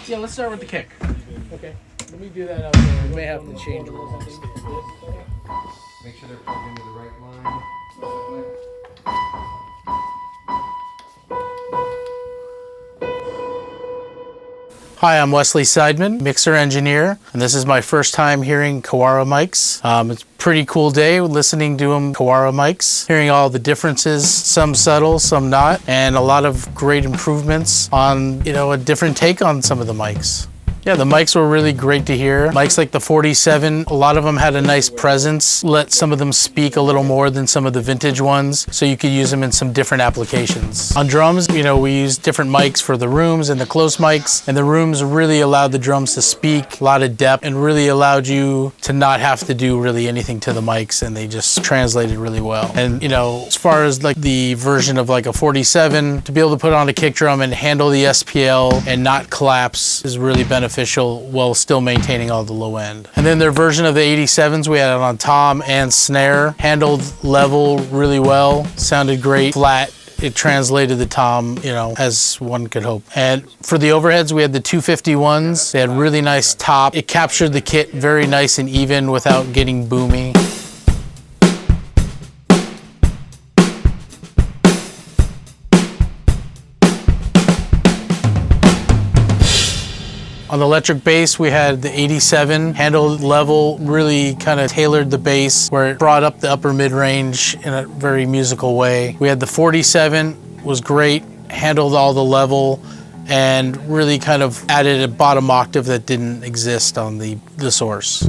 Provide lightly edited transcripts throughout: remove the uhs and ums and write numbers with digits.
Yeah, let's start with the kick. Okay. Let me do that out there. We may have to change them. Make sure they're plugged into the right line. Hi, I'm Wesley Seidman, mixer engineer, and this is my first time hearing Kiwara mics. It's a pretty cool day listening to them Kiwara mics, hearing all the differences, some subtle, some not, and a lot of great improvements on, a different take on some of the mics. Yeah, the mics were really great to hear. Mics like the 47, a lot of them had a nice presence, let some of them speak a little more than some of the vintage ones, so you could use them in some different applications. On drums, we used different mics for the rooms and the close mics, and the rooms really allowed the drums to speak, a lot of depth, and really allowed you to not have to do really anything to the mics, and they just translated really well. And, as far as like the version of like a 47, to be able to put on a kick drum and handle the SPL and not collapse is really beneficial while still maintaining all the low end. And then their version of the 87s, we had it on tom and snare, handled level really well, sounded great, flat. It translated the tom, as one could hope. And for the overheads, we had the 251s. They had really nice top. It captured the kit very nice and even without getting boomy. On the electric bass, we had the 87, handled level, really kind of tailored the bass where it brought up the upper mid-range in a very musical way. We had the 47, was great, handled all the level, and really kind of added a bottom octave that didn't exist on the source.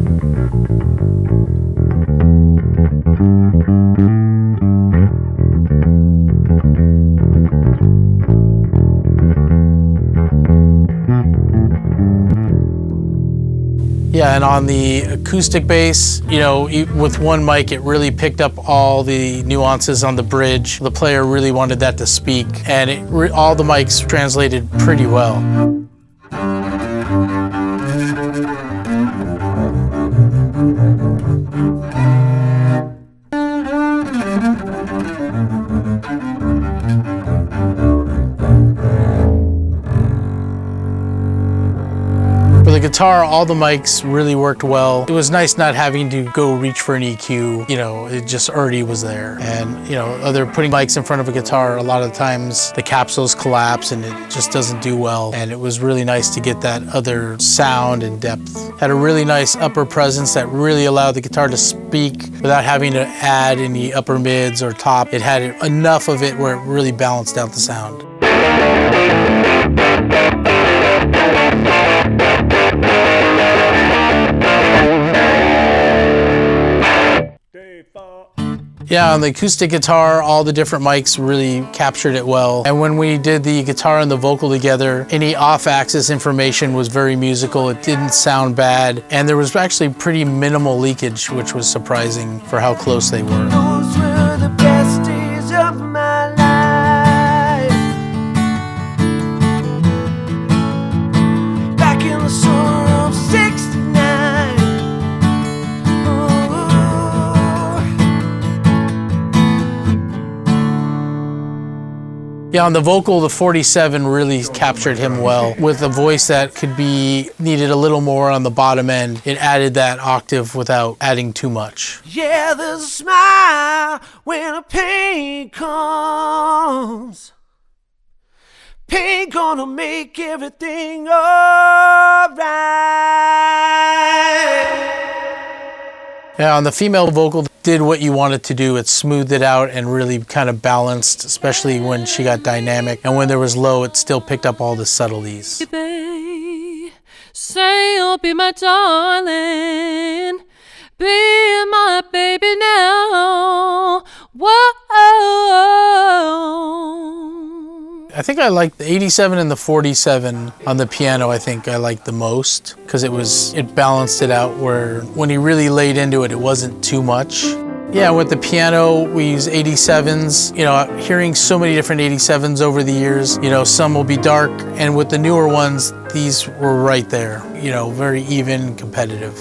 Yeah, and on the acoustic bass, with one mic, it really picked up all the nuances on the bridge. The player really wanted that to speak, and all the mics translated pretty well. For the guitar, all the mics really worked well. It was nice not having to go reach for an EQ, it just already was there. And, other putting mics in front of a guitar, a lot of times the capsules collapse and it just doesn't do well. And it was really nice to get that other sound and depth. Had a really nice upper presence that really allowed the guitar to speak without having to add any upper mids or top. It had enough of it where it really balanced out the sound. Yeah, on the acoustic guitar, all the different mics really captured it well. And when we did the guitar and the vocal together, any off-axis information was very musical. It didn't sound bad. And there was actually pretty minimal leakage, which was surprising for how close they were. Those were the best days of my life. Back in the summer of '69. Yeah, on the vocal, the 47 really captured him well. With a voice that needed a little more on the bottom end, it added that octave without adding too much. Yeah, there's a smile when a pain comes. Pain gonna make everything alright. Yeah, on the female vocal, did what you wanted to do. It smoothed it out and really kind of balanced, especially when she got dynamic. And when there was low, it still picked up all the subtleties. Say you'll be my darling, be my baby now. Whoa. I think I liked the 87 and the 47 on the piano. I think I liked the most because it balanced it out where when he really laid into it, it wasn't too much. Yeah, with the piano, we use 87s. Hearing so many different 87s over the years, some will be dark, and with the newer ones, these were right there, very even, competitive.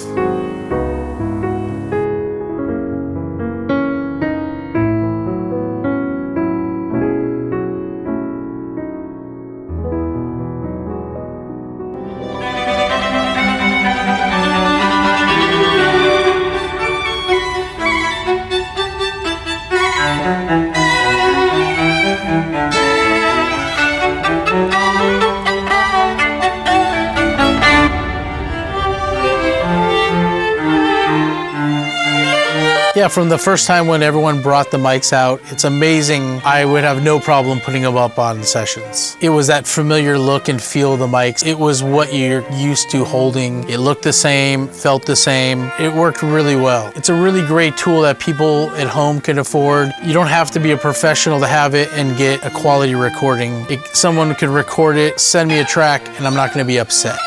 Yeah, from the first time when everyone brought the mics out, it's amazing. I would have no problem putting them up on sessions. It was that familiar look and feel of the mics. It was what you're used to holding. It looked the same, felt the same. It worked really well. It's a really great tool that people at home can afford. You don't have to be a professional to have it and get a quality recording. Someone could record it, send me a track, and I'm not going to be upset.